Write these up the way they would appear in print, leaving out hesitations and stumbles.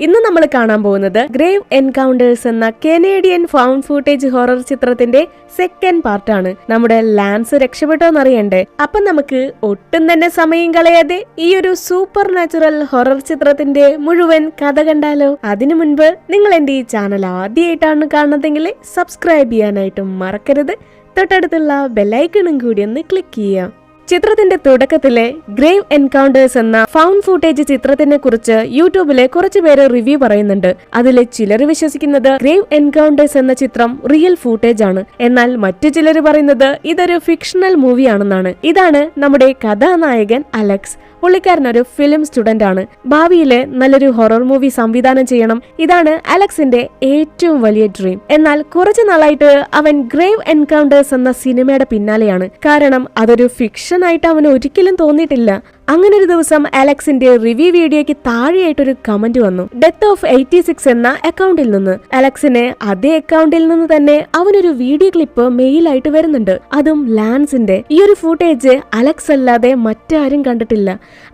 ഇന്ന് നമ്മൾ കാണാൻ പോകുന്നത് ഗ്രേവ് എൻകൗണ്ടേഴ്സ് എന്ന കനേഡിയൻ ഫൗണ്ട് ഫൂട്ടേജ് ഹൊറർ ചിത്രത്തിന്റെ സെക്കൻഡ് പാർട്ടാണ്. നമ്മുടെ ലാൻസ് രക്ഷപ്പെട്ടോന്നറിയണ്ടേ? അപ്പൊ നമുക്ക് ഒട്ടും തന്നെ സമയം കളയാതെ ഈ ഒരു സൂപ്പർ നാച്ചുറൽ ഹൊറർ ചിത്രത്തിന്റെ മുഴുവൻ കഥ കണ്ടാലോ? അതിനു മുൻപ് നിങ്ങൾ എന്റെ ഈ ചാനൽ ആദ്യമായിട്ടാണ് കാണുന്നതെങ്കിൽ സബ്സ്ക്രൈബ് ചെയ്യാനായിട്ടും മറക്കരുത്. തൊട്ടടുത്തുള്ള ബെല്ലൈക്കണും കൂടി ഒന്ന് ക്ലിക്ക് ചെയ്യാം. ചിത്രത്തിന്റെ തുടക്കത്തിലെ ഗ്രേവ് എൻകൗണ്ടേഴ്സ് എന്ന ഫൗണ്ട് ഫൂട്ടേജ് ചിത്രത്തിനെ കുറിച്ച് യൂട്യൂബിലെ കുറച്ചു പേര് റിവ്യൂ പറയുന്നുണ്ട്. അതിലെ ചിലർ വിശ്വസിക്കുന്നത് ഗ്രേവ് എൻകൗണ്ടേഴ്സ് എന്ന ചിത്രം റിയൽ ഫൂട്ടേജ് ആണ്. എന്നാൽ മറ്റു ചിലർ പറയുന്നത് ഇതൊരു ഫിക്ഷണൽ മൂവിയാണെന്നാണ്. ഇതാണ് നമ്മുടെ കഥാനായകൻ അലക്സ്. പുള്ളിക്കാരൻ ഒരു ഫിലിം സ്റ്റുഡന്റ് ആണ്. ഭാവിയിലെ നല്ലൊരു ഹൊറർ മൂവി സംവിധാനം ചെയ്യണം. ഇതാണ് അലക്സിന്റെ ഏറ്റവും വലിയ ഡ്രീം. എന്നാൽ കുറച്ചു നാളായിട്ട് അവൻ ഗ്രേവ് എൻകൗണ്ടേഴ്സ് എന്ന സിനിമയുടെ പിന്നാലെയാണ്. കാരണം അതൊരു ഫിക്ഷൻ ആയിട്ട് അവന് ഒരിക്കലും തോന്നിയിട്ടില്ല. അങ്ങനെ ഒരു ദിവസം അലക്സിന്റെ റിവ്യൂ വീഡിയോയ്ക്ക് താഴെയായിട്ടൊരു കമന്റ് വന്നു. ഡെത്ത് ഓഫ് 86 എന്ന അക്കൗണ്ടിൽ നിന്ന്. അലക്സിന് അതേ അക്കൗണ്ടിൽ നിന്ന് തന്നെ അവനൊരു വീഡിയോ ക്ലിപ്പ് മെയിലായിട്ട് വരുന്നുണ്ട്. അതും ലാൻസിന്റെ. ഈ ഒരു ഫൂട്ടേജ് അലക്സ് അല്ലാതെ മറ്റാരും കണ്ടിട്ടില്ല.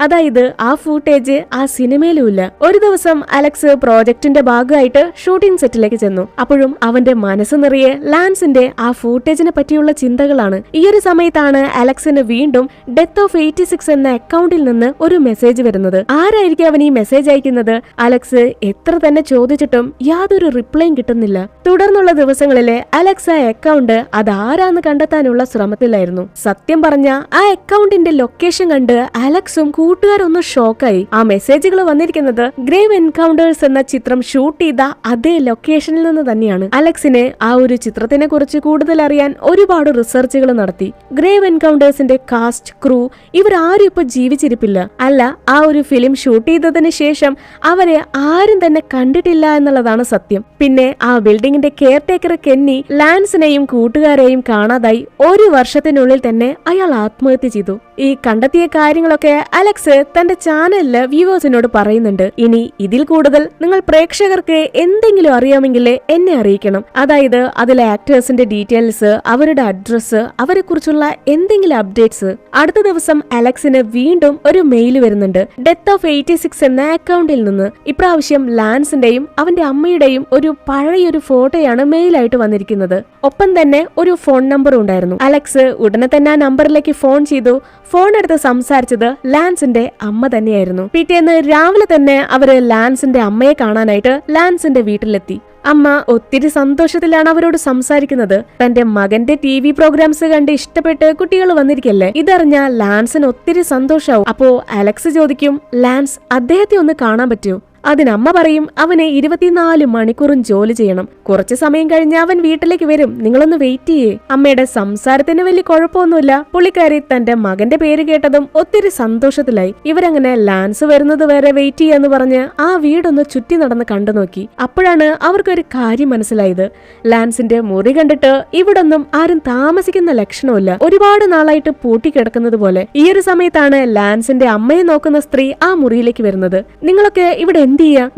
അതായത് ആ ഫൂട്ടേജ് ആ സിനിമയിലും ഇല്ല. ഒരു ദിവസം അലക്സ് പ്രോജക്റ്റിന്റെ ഭാഗമായിട്ട് ഷൂട്ടിംഗ് സെറ്റിലേക്ക് ചെന്നു. അപ്പോഴും അവന്റെ മനസ്സ് നിറയെ ലാൻസിന്റെ ആ ഫൂട്ടേജിനെ പറ്റിയുള്ള ചിന്തകളാണ്. ഈ ഒരു സമയത്താണ് അലക്സിന് വീണ്ടും ഡെത്ത് ഓഫ് 86 എന്ന അക്കൗണ്ടിൽ നിന്ന് ഒരു മെസ്സേജ് വരുന്നത്. ആരായിരിക്കും അവൻ ഈ മെസ്സേജ് അയക്കുന്നത്? അലക്സ് എത്ര തന്നെ ചോദിച്ചിട്ടും യാതൊരു റിപ്ലൈയും കിട്ടുന്നില്ല. തുടർന്നുള്ള ദിവസങ്ങളിലെ അലക്സ് ആ അക്കൗണ്ട് അതാരാന്ന് കണ്ടെത്താനുള്ള ശ്രമത്തിലായിരുന്നു. സത്യം പറഞ്ഞ ആ അക്കൗണ്ടിന്റെ ലൊക്കേഷൻ കണ്ട് അലക്സും കൂട്ടുകാരൊന്നും ഷോക്കായി. ആ മെസ്സേജുകൾ വന്നിരിക്കുന്നത് ഗ്രേവ് എൻകൗണ്ടേഴ്സ് എന്ന ചിത്രം ഷൂട്ട് ചെയ്ത അതേ ലൊക്കേഷനിൽ നിന്ന് തന്നെയാണ്. അലക്സിനെ ആ ഒരു ചിത്രത്തിനെ കുറിച്ച് കൂടുതൽ അറിയാൻ ഒരുപാട് റിസർച്ചുകൾ നടത്തി. ഗ്രേവ് എൻകൗണ്ടേഴ്സിന്റെ കാസ്റ്റ്, ക്രൂ ഇവരാരും ഇപ്പൊ ജീവിച്ചിരിപ്പില്ല. അല്ല, ആ ഒരു ഫിലിം ഷൂട്ട് ചെയ്തതിന് ശേഷം അവരെ ആരും തന്നെ കണ്ടിട്ടില്ല എന്നുള്ളതാണ് സത്യം. പിന്നെ ആ ബിൽഡിംഗിന്റെ കെയർ ടേക്കർ കെന്നി ലാൻസിനെയും കൂട്ടുകാരെയും കാണാതായി 1 വർഷത്തിനുള്ളിൽ തന്നെ അയാൾ ആത്മഹത്യ ചെയ്തു. ഈ കണ്ടെത്തിയ കാര്യങ്ങളൊക്കെ അലക്സ് തന്റെ ചാനലില് വ്യൂവേഴ്സിനോട് പറയുന്നുണ്ട്. ഇനി ഇതിൽ കൂടുതൽ നിങ്ങൾ പ്രേക്ഷകർക്ക് എന്തെങ്കിലും അറിയാമെങ്കിൽ എന്നെ അറിയിക്കണം. അതായത് അതിലെ ആക്ടേഴ്സിന്റെ ഡീറ്റെയിൽസ്, അവരുടെ അഡ്രസ്, അവരെ കുറിച്ചുള്ള എന്തെങ്കിലും അപ്ഡേറ്റ്സ്. അടുത്ത ദിവസം അലക്സിന് വീണ്ടും ഒരു മെയിൽ വരുന്നുണ്ട് ഡെത്ത് ഓഫ് 86 എന്ന അക്കൗണ്ടിൽ നിന്ന്. ഇപ്രാവശ്യം ലാൻസിന്റെയും അവന്റെ അമ്മയുടെയും ഒരു പഴയൊരു ഫോട്ടോയാണ് മെയിലായിട്ട് വന്നിരിക്കുന്നത്. ഒപ്പം തന്നെ ഒരു ഫോൺ നമ്പറും ഉണ്ടായിരുന്നു. അലക്സ് ഉടനെ തന്നെ ആ നമ്പറിലേക്ക് ഫോൺ ചെയ്തു. ഫോൺ എടുത്ത് സംസാരിച്ചത് ലാൻസിന്റെ അമ്മ തന്നെയായിരുന്നു. പിറ്റേന്ന് രാവിലെ തന്നെ അവര് ലാൻസിന്റെ അമ്മയെ കാണാനായിട്ട് ലാൻസിന്റെ വീട്ടിലെത്തി. അമ്മ ഒത്തിരി സന്തോഷത്തിലാണ് അവരോട് സംസാരിക്കുന്നത്. തന്റെ മകന്റെ TV പ്രോഗ്രാംസ് കണ്ട് ഇഷ്ടപ്പെട്ട് കുട്ടികൾ വന്നിരിക്കല്ലേ. ഇതറിഞ്ഞ ലാൻസിന് ഒത്തിരി സന്തോഷാവും. അപ്പോ അലക്സ് ചോദിക്കും, ലാൻസ് അദ്ദേഹത്തെ ഒന്ന് കാണാൻ പറ്റുമോ? അതിനമ്മ പറയും, അവനെ 24 മണിക്കൂറും ജോലി ചെയ്യണം. കുറച്ചു സമയം കഴിഞ്ഞ് അവൻ വീട്ടിലേക്ക് വരും, നിങ്ങളൊന്ന് വെയിറ്റ് ചെയ്യേ. അമ്മയുടെ സംസാരത്തിന് വലിയ കുഴപ്പമൊന്നുമില്ല. പുള്ളിക്കാരി തന്റെ മകന്റെ പേര് കേട്ടതും ഒത്തിരി സന്തോഷത്തിലായി. ഇവരങ്ങനെ ലാൻസ് വരുന്നത് വരെ വെയിറ്റ് ചെയ്യാന്ന് പറഞ്ഞ് ആ വീടൊന്ന് ചുറ്റി നടന്ന് കണ്ടു നോക്കി. അപ്പോഴാണ് അവർക്കൊരു കാര്യം മനസ്സിലായത്. ലാൻസിന്റെ മുറി കണ്ടിട്ട് ഇവിടൊന്നും ആരും താമസിക്കുന്ന ലക്ഷണമില്ല. ഒരുപാട് നാളായിട്ട് പൂട്ടിക്കിടക്കുന്നത് പോലെ. ഈ ഒരു സമയത്താണ് ലാൻസിന്റെ അമ്മയെ നോക്കുന്ന സ്ത്രീ ആ മുറിയിലേക്ക് വരുന്നത്. നിങ്ങളൊക്കെ ഇവിടെ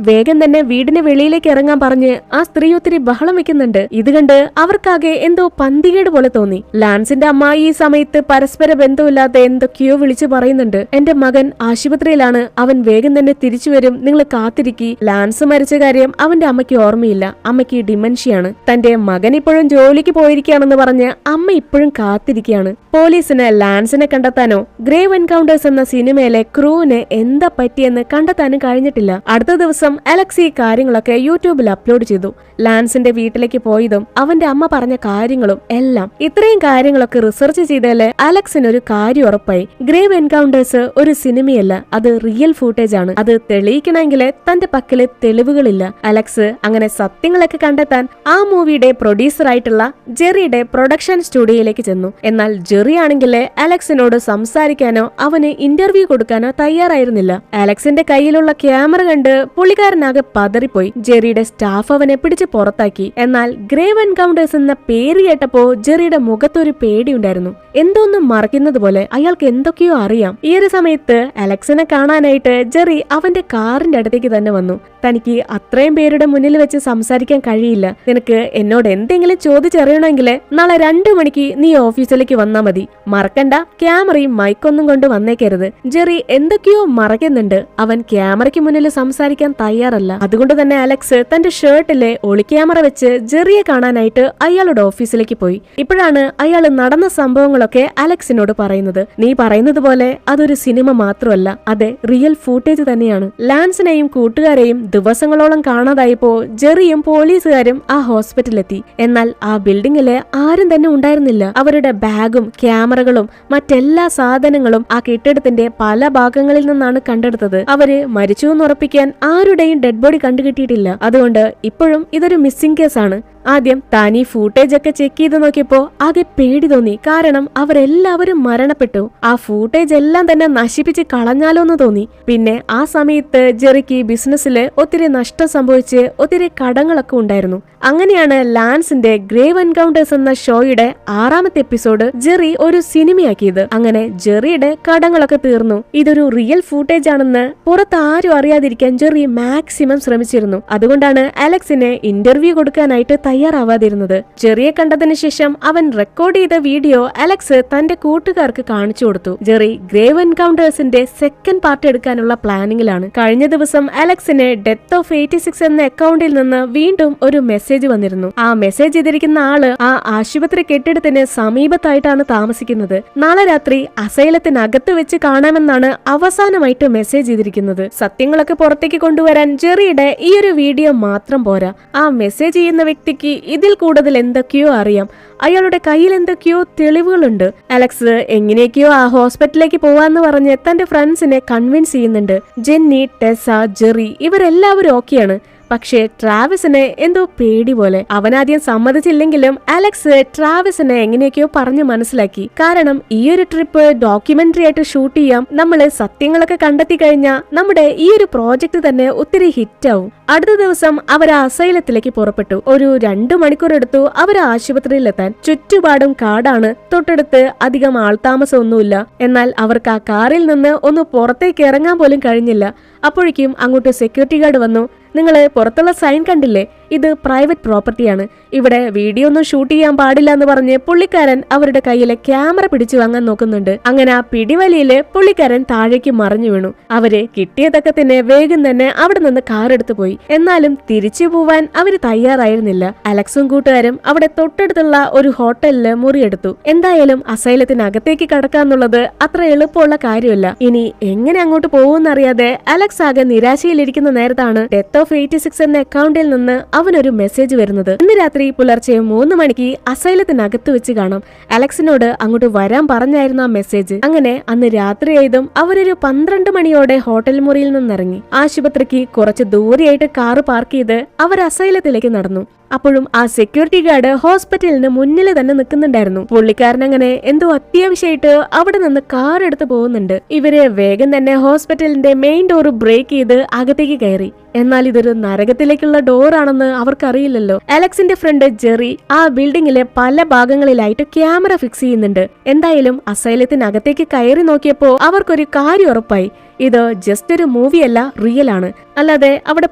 വേഗം തന്നെ വീടിന് വെളിയിലേക്ക് ഇറങ്ങാൻ പറഞ്ഞ് ആ സ്ത്രീ ഒത്തിരി ബഹളം വെക്കുന്നുണ്ട്. ഇത് കണ്ട് അവർക്കാകെ എന്തോ പന്തികേട് പോലെ തോന്നി. ലാൻസിന്റെ അമ്മ ഈ സമയത്ത് പരസ്പര ബന്ധമില്ലാതെ എന്തൊക്കെയോ വിളിച്ചു പറയുന്നുണ്ട്. എന്റെ മകൻ ആശുപത്രിയിലാണ്, അവൻ വേഗം തന്നെ തിരിച്ചു വരും, നിങ്ങൾ കാത്തിരിക്കി. ലാൻസ് മരിച്ച കാര്യം അവന്റെ അമ്മയ്ക്ക് ഓർമ്മയില്ല. അമ്മയ്ക്ക് ഡിമെൻഷ്യയാണ്. തന്റെ മകൻ ഇപ്പോഴും ജോലിക്ക് പോയിരിക്കുകയാണെന്ന് പറഞ്ഞ് അമ്മ ഇപ്പോഴും കാത്തിരിക്കുകയാണ്. പോലീസിന് ലാൻസിനെ കണ്ടെത്താനോ ഗ്രേവ് എൻകൗണ്ടേഴ്സ് എന്ന സിനിമയിലെ ക്രൂവിന് എന്താ പറ്റിയെന്ന് കണ്ടെത്താനും കഴിഞ്ഞിട്ടില്ല. അടുത്ത ദിവസം അലക്സ് ഈ കാര്യങ്ങളൊക്കെ യൂട്യൂബിൽ അപ്ലോഡ് ചെയ്തു. ലാൻസിന്റെ വീട്ടിലേക്ക് പോയതും അവന്റെ അമ്മ പറഞ്ഞ കാര്യങ്ങളും എല്ലാം. ഇത്രയും കാര്യങ്ങളൊക്കെ റിസർച്ച് ചെയ്താല് അലക്സിന് ഒരു കാര്യം ഉറപ്പായി. ഗ്രേവ് എൻകൗണ്ടേഴ്സ് ഒരു സിനിമയല്ല, അത് റിയൽ ഫൂട്ടേജ് ആണ്. അത് തെളിയിക്കണമെങ്കിൽ തന്റെ പക്കല് തെളിവുകളില്ല. അലക്സ് അങ്ങനെ സത്യങ്ങളൊക്കെ കണ്ടെത്താൻ ആ മൂവിയുടെ പ്രൊഡ്യൂസർ ആയിട്ടുള്ള ജെറിയുടെ പ്രൊഡക്ഷൻ സ്റ്റുഡിയോയിലേക്ക് ചെന്നു. എന്നാൽ ജെറി ആണെങ്കിൽ അലക്സിനോട് സംസാരിക്കാനോ അവന് ഇന്റർവ്യൂ കൊടുക്കാനോ തയ്യാറായിരുന്നില്ല. അലക്സിന്റെ കയ്യിലുള്ള ക്യാമറ കണ്ട് പുള്ളിക്കാരനാകെ പതറിപ്പോയി. ജെറിയുടെ സ്റ്റാഫ് അവനെ പിടിച്ച് പുറത്താക്കി. എന്നാൽ ഗ്രേവ് എൻകൗണ്ടേഴ്സ് എന്ന പേര് കേട്ടപ്പോ ജെറിയുടെ മുഖത്തൊരു പേടിയുണ്ടായിരുന്നു. എന്തോന്നും മറക്കുന്നത് പോലെ. അയാൾക്ക് എന്തൊക്കെയോ അറിയാം. ഈ ഒരു സമയത്ത് അലക്സിനെ കാണാനായിട്ട് ജെറി അവന്റെ കാറിന്റെ അടുത്തേക്ക് തന്നെ വന്നു. തനിക്ക് അത്രയും പേരുടെ മുന്നിൽ വെച്ച് സംസാരിക്കാൻ കഴിയില്ല. നിനക്ക് എന്നോട് എന്തെങ്കിലും ചോദിച്ചറിയണമെങ്കിൽ നാളെ 2 മണിക്ക് നീ ഓഫീസിലേക്ക് വന്നാ മതി. മറക്കണ്ട, ക്യാമറയും മൈക്കൊന്നും കൊണ്ട് വന്നേക്കരുത്. ജെറി എന്തൊക്കെയോ മറക്കുന്നുണ്ട്. അവൻ ക്യാമറയ്ക്ക് മുന്നിൽ സംസാരിക്കാൻ തയ്യാറല്ല. അതുകൊണ്ട് തന്നെ അലക്സ് തന്റെ ഷർട്ടിലെ ഒളിക്യാമറ വെച്ച് ജെറിയെ കാണാനായിട്ട് അയാളുടെ ഓഫീസിലേക്ക് പോയി. ഇപ്പോഴാണ് അയാൾ നടന്ന സംഭവങ്ങളൊക്കെ അലക്സിനോട് പറയുന്നത്. നീ പറയുന്നത് പോലെ അതൊരു സിനിമ മാത്രമല്ല, അതെ, റിയൽ ഫൂട്ടേജ് തന്നെയാണ്. ലാൻസിനെയും കൂട്ടുകാരെയും ദിവസങ്ങളോളം കാണാതായപ്പോ ജെറിയും പോലീസുകാരും ആ ഹോസ്പിറ്റലിലെത്തി. എന്നാൽ ആ ബിൽഡിംഗില് ആരും തന്നെ ഉണ്ടായിരുന്നില്ല. അവരുടെ ബാഗും ക്യാമറകളും മറ്റെല്ലാ സാധനങ്ങളും ആ കെട്ടിടത്തിന്റെ പല ഭാഗങ്ങളിൽ നിന്നാണ് കണ്ടെടുത്തത്. അവര് മരിച്ചു എന്ന് ഉറപ്പിക്കാൻ ആരുടെയും ഡെഡ് ബോഡി കണ്ടുകിട്ടിയിട്ടില്ല. അതുകൊണ്ട് ഇപ്പോഴും ഇതൊരു മിസ്സിംഗ് കേസാണ്. ആദ്യം താൻ ഈ ഫൂട്ടേജ് ഒക്കെ ചെക്ക് ചെയ്ത് നോക്കിയപ്പോ ആകെ പേടി തോന്നി. കാരണം അവരെല്ലാവരും മരണപ്പെട്ടു. ആ ഫൂട്ടേജ് എല്ലാം തന്നെ നശിപ്പിച്ച് കളഞ്ഞാലോന്ന് തോന്നി. പിന്നെ ആ സമയത്ത് ജെറിക്ക് ബിസിനസ്സില് ഒത്തിരി നഷ്ടം സംഭവിച്ച് ഒത്തിരി കടങ്ങളൊക്കെ ഉണ്ടായിരുന്നു. അങ്ങനെയാണ് ലാൻസിന്റെ ഗ്രേവ് എൻകൗണ്ടേഴ്സ് എന്ന ഷോയുടെ 6ാമത്തെ എപ്പിസോഡ് ജെറി ഒരു സിനിമയാക്കിയത്. അങ്ങനെ ജെറിയുടെ കടങ്ങളൊക്കെ തീർന്നു. ഇതൊരു റിയൽ ഫൂട്ടേജ് ആണെന്ന് പുറത്ത് ആരും അറിയാതിരിക്കാൻ ജെറി മാക്സിമം ശ്രമിച്ചിരുന്നു. അതുകൊണ്ടാണ് അലക്സിനെ ഇന്റർവ്യൂ കൊടുക്കാനായിട്ട് തയ്യാറാവാതിരുന്നത്. ജെറിയെ കണ്ടതിന് ശേഷം അവൻ റെക്കോർഡ് ചെയ്ത വീഡിയോ അലക്സ് തന്റെ കൂട്ടുകാർക്ക് കാണിച്ചു കൊടുത്തു. ജെറി ഗ്രേവ് എൻകൗണ്ടേഴ്സിന്റെ സെക്കൻഡ് പാർട്ട് എടുക്കാനുള്ള പ്ലാനിങ്ങിലാണ്. കഴിഞ്ഞ ദിവസം അലക്സിന് ഡെത്ത് ഓഫ് 86 എന്ന അക്കൗണ്ടിൽ നിന്ന് വീണ്ടും ഒരു മെസ്സേജ് വന്നിരുന്നു. ആ മെസ്സേജ് ചെയ്തിരിക്കുന്ന ആള് ആ ആശുപത്രി കെട്ടിടത്തിന് സമീപത്തായിട്ടാണ് താമസിക്കുന്നത്. നാളെ രാത്രി അസൈലത്തിനകത്ത് വെച്ച് കാണാമെന്നാണ് അവസാനമായിട്ട് മെസ്സേജ് ചെയ്തിരിക്കുന്നത്. സത്യങ്ങളൊക്കെ പുറത്തേക്ക് കൊണ്ടുവരാൻ ജെറിയുടെ ഈ ഒരു വീഡിയോ മാത്രം പോരാ. ആ മെസ്സേജ് ചെയ്യുന്ന വ്യക്തിക്ക് ഇതിൽ കൂടുതൽ എന്തൊക്കെയോ അറിയാം. അയാളുടെ കയ്യിൽ എന്തൊക്കെയോ തെളിവുകളുണ്ട്. അലക്സ് എങ്ങനെയൊക്കെയോ ആ ഹോസ്പിറ്റലിലേക്ക് പോവാന്ന് പറഞ്ഞ് തന്റെ ഫ്രണ്ട്സിനെ കൺവിൻസ് ചെയ്യുന്നുണ്ട്. ജെന്നി, ടെസ, ജെറി ഇവരെല്ലാവരും ഓക്കെയാണ്. പക്ഷേ ട്രാവിസിനെ എന്തോ പേടി പോലെ. അവനാദ്യം സമ്മതിച്ചില്ലെങ്കിലും അലക്സ് ട്രാവിസിനെ എങ്ങനെയൊക്കെയോ പറഞ്ഞു മനസ്സിലാക്കി. കാരണം ഈ ഒരു ട്രിപ്പ് ഡോക്യുമെന്ററി ആയിട്ട് ഷൂട്ട് ചെയ്യാം. നമ്മള് സത്യങ്ങളൊക്കെ കണ്ടെത്തി കഴിഞ്ഞാൽ നമ്മുടെ ഈ ഒരു പ്രോജക്ട് തന്നെ ഒത്തിരി ഹിറ്റ് ആവും. അടുത്ത ദിവസം അവർ അസൈലത്തിലേക്ക് പുറപ്പെട്ടു. ഒരു 2 മണിക്കൂർ എടുത്തു അവർ ആശുപത്രിയിലെത്താൻ. ചുറ്റുപാടും കാടാണ്. തൊട്ടടുത്ത് അധികം ആൾതാമസം ഒന്നുമില്ല. എന്നാൽ അവർക്ക് ആ കാറിൽ നിന്ന് ഒന്ന് പുറത്തേക്ക് ഇറങ്ങാൻ പോലും കഴിഞ്ഞില്ല. അപ്പോഴേക്കും അങ്ങോട്ട് സെക്യൂരിറ്റി ഗാർഡ് വന്നു. നിങ്ങള് പുറത്തുള്ള സൈൻ കണ്ടില്ലേ? ഇത് പ്രൈവറ്റ് പ്രോപ്പർട്ടിയാണ്. ഇവിടെ വീഡിയോ ഒന്നും ഷൂട്ട് ചെയ്യാൻ പാടില്ല എന്ന് പറഞ്ഞ് പുള്ളിക്കാരൻ അവരുടെ കയ്യിലെ ക്യാമറ പിടിച്ചു വാങ്ങാൻ നോക്കുന്നുണ്ട്. അങ്ങനെ ആ പിടിവലിയില് പുള്ളിക്കാരൻ താഴേക്ക് മറിഞ്ഞു വീണു. അവര് കിട്ടിയതൊക്കെ തന്നെ വേഗം തന്നെ അവിടെ നിന്ന് കാർ എടുത്തു പോയി. എന്നാലും തിരിച്ചു പോവാൻ അവര് തയ്യാറായിരുന്നില്ല. അലക്സും കൂട്ടുകാരും അവിടെ തൊട്ടടുത്തുള്ള ഒരു ഹോട്ടലില് മുറിയെടുത്തു. എന്തായാലും അസൈലത്തിനകത്തേക്ക് കടക്കാന്നുള്ളത് അത്ര എളുപ്പമുള്ള കാര്യമല്ല. ഇനി എങ്ങനെ അങ്ങോട്ട് പോകുമെന്നറിയാതെ അലക്സ് ആകെ നിരാശയിലിരിക്കുന്ന നേരത്താണ് ഡെത്ത് ഓഫ് 86 എന്ന അക്കൗണ്ടിൽ നിന്ന് അവനൊരു മെസ്സേജ് വരുന്നത്. ഇന്ന് രാത്രി പുലർച്ചെ 3 മണിക്ക് അസൈലത്തിനകത്ത് വെച്ച് കാണാം. അലക്സിനോട് അങ്ങോട്ട് വരാൻ പറഞ്ഞായിരുന്നു ആ മെസ്സേജ്. അങ്ങനെ അന്ന് രാത്രിയായതും അവരൊരു 12 മണിയോടെ ഹോട്ടൽ മുറിയിൽ നിന്നിറങ്ങി. ആശുപത്രിക്ക് കുറച്ച് ദൂരെയായിട്ട് കാറ് പാർക്ക് ചെയ്ത് അവർ അസൈലത്തിലേക്ക് നടന്നു. അപ്പോഴും ആ സെക്യൂരിറ്റി ഗാർഡ് ഹോസ്പിറ്റലിന് മുന്നിൽ തന്നെ നിൽക്കുന്നുണ്ടായിരുന്നു. പുള്ളിക്കാരൻ അങ്ങനെ എന്തോ അത്യാവശ്യമായിട്ട് അവിടെ നിന്ന് കാർ എടുത്ത് പോകുന്നുണ്ട്. ഇവര് വേഗം തന്നെ ഹോസ്പിറ്റലിന്റെ മെയിൻ ഡോർ ബ്രേക്ക് ചെയ്ത് അകത്തേക്ക് കയറി. എന്നാൽ ഇതൊരു നരകത്തിലേക്കുള്ള ഡോർ ആണെന്ന് അവർക്കറിയില്ലല്ലോ. അലക്സിന്റെ ഫ്രണ്ട് ജെറി ആ ബിൽഡിംഗിലെ പല ഭാഗങ്ങളിലായിട്ട് ക്യാമറ ഫിക്സ് ചെയ്യുന്നുണ്ട്. എന്തായാലും അസൈലത്തിനകത്തേക്ക് കയറി നോക്കിയപ്പോ അവർക്കൊരു കാര്യം ഉറപ്പായി. ഇത് ജസ്റ്റ് ഒരു മൂവിയല്ല, റിയൽ ആണ്. അല്ലാതെ അവിടെ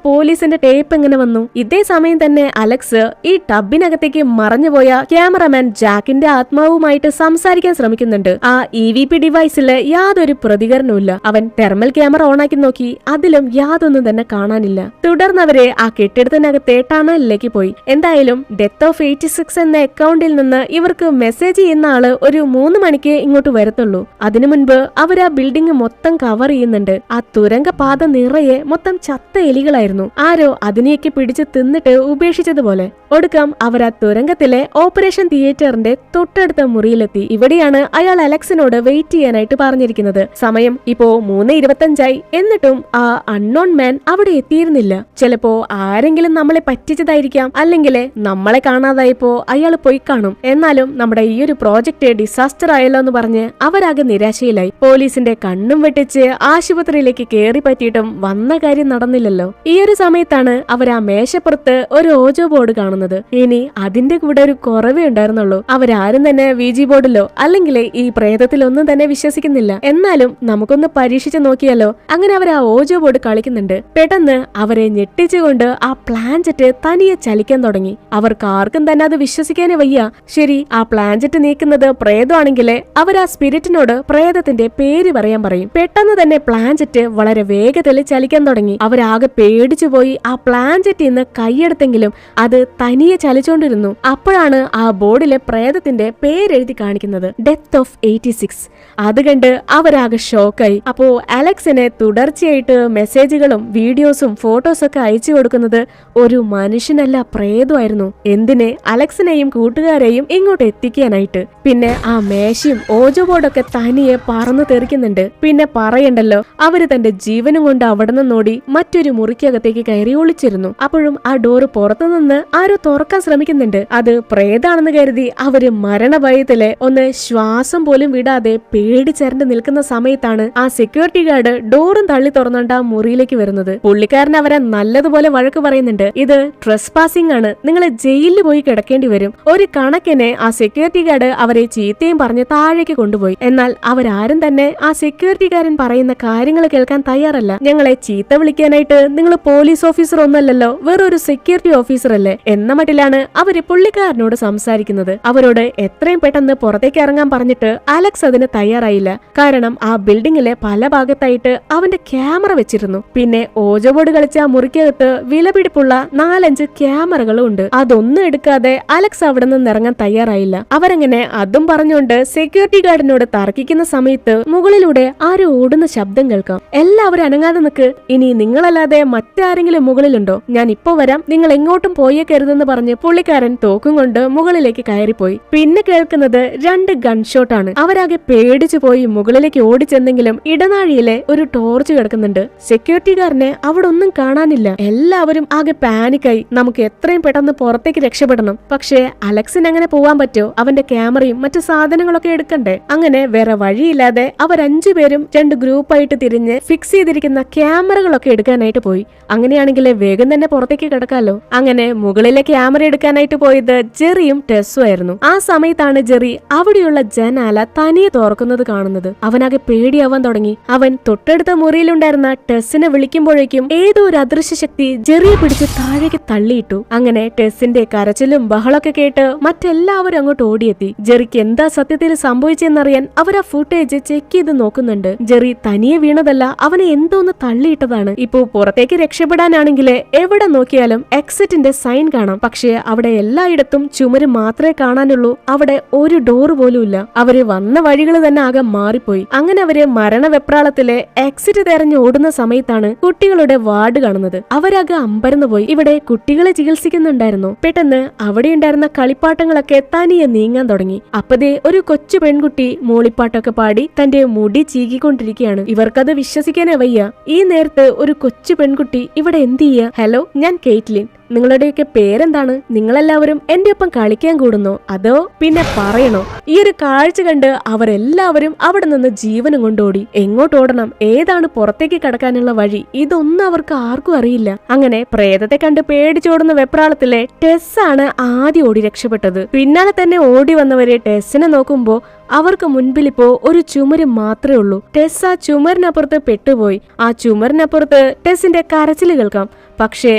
പോലീസിന്റെ ടേപ്പ് എങ്ങനെ വന്നു? ഇതേ സമയം തന്നെ അലക്സ് ഈ ടബിനകത്തേക്ക് മറഞ്ഞുപോയ ക്യാമറമാൻ ജാക്കിന്റെ ആത്മാവുമായിട്ട് സംസാരിക്കാൻ ശ്രമിക്കുന്നുണ്ട്. ആ EVP ഡിവൈസില് യാതൊരു പ്രതികരണവുമില്ല. അവൻ തെർമൽ ക്യാമറ ഓണാക്കി നോക്കി. അതിലും യാതൊന്നും തന്നെ കാണാനില്ല. തുടർന്നവരെ ആ കെട്ടിടത്തിനകത്തെ ടണലിലേക്ക് പോയി. എന്തായാലും ഡെത്ത് ഓഫ് 86 എന്ന അക്കൗണ്ടിൽ നിന്ന് ഇവർക്ക് മെസ്സേജ് ചെയ്യുന്ന ആള് ഒരു 3 മണിക്ക് ഇങ്ങോട്ട് വരത്തുള്ളൂ. അതിനു മുൻപ് അവർ ആ ബിൽഡിംഗ് മൊത്തം കവർ ചെയ്യുന്നുണ്ട്. ആ തുരങ്ക പാത നിറയെ മൊത്തം ചത്ത എലികളായിരുന്നു. ആരോ അതിനെയൊക്കെ പിടിച്ച് തിന്നിട്ട് ഉപേക്ഷിച്ചതുപോലെ. ഒടുക്കം അവർ ആ തുരങ്കത്തിലെ ഓപ്പറേഷൻ തിയേറ്ററിന്റെ തൊട്ടടുത്ത മുറിയിലെത്തി. ഇവിടെയാണ് അയാൾ അലക്സിനോട് വെയിറ്റ് ചെയ്യാനായിട്ട് പറഞ്ഞിരിക്കുന്നത്. സമയം ഇപ്പോ 3:25 എന്നിട്ടും ആ അൺനോൺ മാൻ അവിടെ എത്തിയിരുന്നില്ല. ചിലപ്പോ ആരെങ്കിലും നമ്മളെ പറ്റിച്ചതായിരിക്കാം, അല്ലെങ്കിൽ നമ്മളെ കാണാതായപ്പോ അയാൾ പോയി കാണും. എന്നാലും നമ്മുടെ ഈ ഒരു പ്രോജക്റ്റ് ഡിസാസ്റ്റർ ആയല്ലോ എന്ന് പറഞ്ഞ് അവരാകെ നിരാശയിലായി. പോലീസിന്റെ കണ്ണും വെട്ടിച്ച് ആശുപത്രിയിലേക്ക് കേറി പറ്റിയിട്ടും വന്ന കാര്യം നടന്നില്ലല്ലോ. ഈ ഒരു സമയത്താണ് അവർ ആ മേശപ്പുറത്ത് ഒരു ഓജോ ബോർഡ് കാണുന്നത്. തുറന്നത്. ഇനി അതിന്റെ കൂടെ ഒരു കുറവേ ഉണ്ടായിരുന്നുള്ളൂ. അവരാരും തന്നെ വിജി ബോർഡിലോ അല്ലെങ്കിൽ ഈ പ്രേതത്തിലൊന്നും തന്നെ വിശ്വസിക്കുന്നില്ല. എന്നാലും നമുക്കൊന്ന് പരീക്ഷിച്ചു നോക്കിയാലോ? അങ്ങനെ അവർ ആ ഓജോ ബോർഡ് കളിക്കുന്നുണ്ട്. പെട്ടെന്ന് അവരെ ഞെട്ടിച്ചുകൊണ്ട് ആ പ്ലാൻജറ്റ് തനിയെ ചലിക്കാൻ തുടങ്ങി. അവർക്ക് ആർക്കും തന്നെ അത് വിശ്വസിക്കാനേ വയ്യ. ശരി, ആ പ്ലാൻജറ്റ് നീക്കുന്നത് പ്രേതമാണെങ്കിലേ അവർ ആ സ്പിരിറ്റിനോട് പ്രേതത്തിന്റെ പേര് പറയാൻ പറയും. പെട്ടെന്ന് തന്നെ പ്ലാൻജറ്റ് വളരെ വേഗത്തിൽ ചലിക്കാൻ തുടങ്ങി. അവരാകെ പേടിച്ചു പോയി. ആ പ്ലാൻജറ്റ് ഇന്ന് കൈയെടുത്തെങ്കിലും അത് തനിയെ ചലിച്ചോണ്ടിരുന്നു. അപ്പോഴാണ് ആ ബോർഡിലെ പ്രേതത്തിന്റെ പേരെഴുതി കാണിക്കുന്നത്, ഡെത്ത് ഓഫ് 86. അത് കണ്ട് അവരാകെ ഷോക്കായി. അപ്പോ അലക്സിനെ തുടർച്ചയായിട്ട് മെസ്സേജുകളും വീഡിയോസും ഫോട്ടോസൊക്കെ അയച്ചു കൊടുക്കുന്നത് ഒരു മനുഷ്യനല്ല, പ്രേതമായിരുന്നു. എന്തിനെ? അലക്സിനെയും കൂട്ടുകാരെയും ഇങ്ങോട്ട് എത്തിക്കാനായിട്ട്. പിന്നെ ആ മേശയും ഓജോ ബോർഡൊക്കെ തനിയെ പറന്നു തെറിക്കുന്നുണ്ട്. പിന്നെ പറയണ്ടല്ലോ, അവര് തന്റെ ജീവനും കൊണ്ട് അവിടെ നിന്നോടി മറ്റൊരു മുറിക്കകത്തേക്ക് കയറി ഒളിച്ചിരുന്നു. അപ്പോഴും ആ ഡോറ് പുറത്തുനിന്ന് ആരോ തുറക്കാൻ ശ്രമിക്കുന്നുണ്ട്. അത് പ്രേതാണെന്ന് കരുതി അവര് മരണഭയത്തിലെ ഒന്ന് ശ്വാസം പോലും വിടാതെ പേടിച്ചരണ്ട് നിൽക്കുന്ന സമയത്താണ് ആ സെക്യൂരിറ്റി ഗാർഡ് ഡോറും തള്ളി തുറന്നുകൊണ്ട് ആ മുറിയിലേക്ക് വരുന്നത്. പുള്ളിക്കാരൻ അവരെ നല്ലതുപോലെ വഴക്ക് പറയുന്നുണ്ട്. ഇത് ട്രെസ്പാസിംഗ് ആണ്, നിങ്ങൾ ജയിലിൽ പോയി കിടക്കേണ്ടി വരും. ഒരു കണക്കിന് ആ സെക്യൂരിറ്റി ഗാർഡ് അവരെ ചീത്തയും പറഞ്ഞ് താഴേക്ക് കൊണ്ടുപോയി. എന്നാൽ അവരാരും തന്നെ ആ സെക്യൂരിറ്റിക്കാരൻ പറയുന്ന കാര്യങ്ങൾ കേൾക്കാൻ തയ്യാറല്ല. ഞങ്ങളെ ചീത്ത വിളിക്കാനായിട്ട് നിങ്ങൾ പോലീസ് ഓഫീസർ ഒന്നല്ലല്ലോ, വേറൊരു സെക്യൂരിറ്റി ഓഫീസർ അല്ലേ എന്ന മട്ടിലാണ് അവര് പുള്ളിക്കാരനോട് സംസാരിക്കുന്നത്. അവരോട് എത്രയും പെട്ടെന്ന് പുറത്തേക്ക് ഇറങ്ങാൻ പറഞ്ഞിട്ട് അലക്സ് അതിന് തയ്യാറായില്ല. കാരണം ആ ബിൽഡിങ്ങിലെ പല ഭാഗത്തായിട്ട് അവന്റെ ക്യാമറ വെച്ചിരുന്നു. പിന്നെ ഓജോ ബോർഡ് കളിച്ച ആ മുറിക്കകത്ത് വിലപിടിപ്പുള്ള 4-5 ക്യാമറകളും ഉണ്ട്. അതൊന്നും എടുക്കാതെ അലക്സ് അവിടെ നിന്ന് ഇറങ്ങാൻ തയ്യാറായില്ല. അവരങ്ങനെ അതും പറഞ്ഞുകൊണ്ട് സെക്യൂരിറ്റി ഗാർഡിനോട് തർക്കിക്കുന്ന സമയത്ത് മുകളിലൂടെ ആരോ ഓടുന്ന ശബ്ദം കേൾക്കാം. എല്ലാവരും അനങ്ങാതെ നിൽക്ക്, ഇനി നിങ്ങളല്ലാതെ മറ്റാരെങ്കിലും മുകളിലുണ്ടോ? ഞാൻ ഇപ്പോ വരാം, നിങ്ങൾ എങ്ങോട്ടും പോയേക്കരുതെന്ന് പറഞ്ഞ് പുള്ളിക്കാരൻ തോക്കും കൊണ്ട് മുകളിലേക്ക് കയറിപ്പോയി. പിന്നെ കേൾക്കുന്നത് 2 ഗൺഷോട്ടാണ്. അവരാകെ പേടിച്ചു പോയി മുകളിലേക്ക് ഓടിച്ചെന്നെങ്കിലും ഇടനാഴിയിലെ ഒരു ടോർച്ച് കിടക്കുന്നുണ്ട്. സെക്യൂരിറ്റിക്കാരനെ അവിടെ ഒന്നും കാണാനില്ല. എല്ലാവരും ആകെ പാനിക്കായി. നമുക്ക് എത്രയും പെട്ടെന്ന് പുറത്തേക്ക് രക്ഷപ്പെടണം. പക്ഷേ അലക്സിന് അങ്ങനെ പോവാൻ പറ്റോ? അവന്റെ ക്യാമറയും മറ്റു സാധനങ്ങളൊക്കെ എടുക്കണ്ടേ? അങ്ങനെ വേറെ വഴിയില്ലാതെ അവർ 5 പേരും 2 ഗ്രൂപ്പായിട്ട് തിരിഞ്ഞ് ഫിക്സ് ചെയ്തിരിക്കുന്ന ക്യാമറകളൊക്കെ എടുക്കാനായിട്ട് പോയി. അങ്ങനെയാണെങ്കിൽ വേഗം തന്നെ പുറത്തേക്ക് കിടക്കാലോ. അങ്ങനെ മുകളിലെ ക്യാമറ എടുക്കാനായിട്ട് പോയത് ജെറിയും ടെസ്സും ആയിരുന്നു. ആ സമയത്താണ് ജെറി അവിടെയുള്ള ജനാല തനിയെ തുറക്കുന്നത് കാണുന്നത്. അവനാകെ പേടിയാവാൻ തുടങ്ങി. അവൻ തൊട്ടടുത്ത മുറിയിലുണ്ടായിരുന്ന ടെസ്സിനെ വിളിക്കുമ്പോഴേക്കും ഏതോ ഒരു അദൃശ്യ ശക്തി ജെറിയെ പിടിച്ച് താഴേക്ക് തള്ളിയിട്ടു. അങ്ങനെ ടെസ്സിന്റെ കരച്ചിലും ബഹളൊക്കെ കേട്ട് മറ്റെല്ലാവരും അങ്ങോട്ട് ഓടിയെത്തി. ജെറിക്ക് എന്താ സത്യത്തിൽ സംഭവിച്ചെന്നറിയാൻ അവർ ആ ഫുട്ടേജ് ചെക്ക് ചെയ്ത് നോക്കുന്നുണ്ട്. ജെറി തനിയെ വീണതല്ല, അവനെ എന്തോന്ന് തള്ളിയിട്ടതാണ്. ഇപ്പോ പുറത്തേക്ക് രക്ഷപ്പെടാനാണെങ്കിൽ എവിടെ നോക്കിയാലും എക്സിറ്റിന്റെ സൈൻ കാണാം. പക്ഷേ അവിടെ എല്ലായിടത്തും ചുമര് മാത്രമേ കാണാനുള്ളൂ. അവിടെ ഒരു ഡോർ പോലും ഇല്ല. അവര് വന്ന വഴികൾ തന്നെ ആകെ മാറിപ്പോയി. അങ്ങനെ അവര് മരണവെപ്രാളത്തിലെ എക്സിറ്റ് തെരഞ്ഞു ഓടുന്ന സമയത്താണ് കുട്ടികളുടെ വാർഡ് കാണുന്നത്. അവരാകെ അമ്പരന്ന് പോയി. ഇവിടെ കുട്ടികളെ ചികിത്സിക്കുന്നുണ്ടായിരുന്നു. പെട്ടെന്ന് അവിടെ ഉണ്ടായിരുന്ന കളിപ്പാട്ടങ്ങളൊക്കെ തനിയെ നീങ്ങാൻ തുടങ്ങി. അപ്പതേ ഒരു കൊച്ചു പെൺകുട്ടി മൂളിപ്പാട്ടൊക്കെ പാടി തന്റെ മുടി ചീകിക്കൊണ്ടിരിക്കുകയാണ്. ഇവർക്കത് വിശ്വസിക്കാനേ വയ്യ. ഈ നേരത്ത് ഒരു കൊച്ചു പെൺകുട്ടി ഇവിടെ എന്ത് ചെയ്യാ? ഹലോ, ഞാൻ കേറ്റ്ലിൻ. നിങ്ങളുടെയൊക്കെ പേരെന്താണ്? നിങ്ങളെല്ലാവരും എന്റെ ഒപ്പം കളിക്കാൻ കൂടുന്നോ? അതോ പിന്നെ പറയണോ? ഈ ഒരു കാഴ്ച കണ്ട് അവരെല്ലാവരും അവിടെ നിന്ന് ജീവനും കൊണ്ടോടി. എങ്ങോട്ടോടണം, ഏതാണ് പുറത്തേക്ക് കടക്കാനുള്ള വഴി, ഇതൊന്നും അവർക്ക് ആർക്കും അറിയില്ല. അങ്ങനെ പ്രേതത്തെ കണ്ട് പേടിച്ചോടുന്ന വെപ്രാളത്തിലെ ടെസ്സാണ് ആദ്യം ഓടി രക്ഷപ്പെട്ടത്. പിന്നാലെ തന്നെ ഓടി വന്നവരെ ടെസ്സിനെ നോക്കുമ്പോ അവർക്ക് മുൻപിലിപ്പോ ഒരു ചുമര് മാത്രമേ ഉള്ളൂ. ടെസ് ആ ചുമരിനപ്പുറത്ത് പെട്ടുപോയി. ആ ചുമരിനപ്പുറത്ത് ടെസ്സിന്റെ കരച്ചിൽ കേൾക്കാം. പക്ഷേ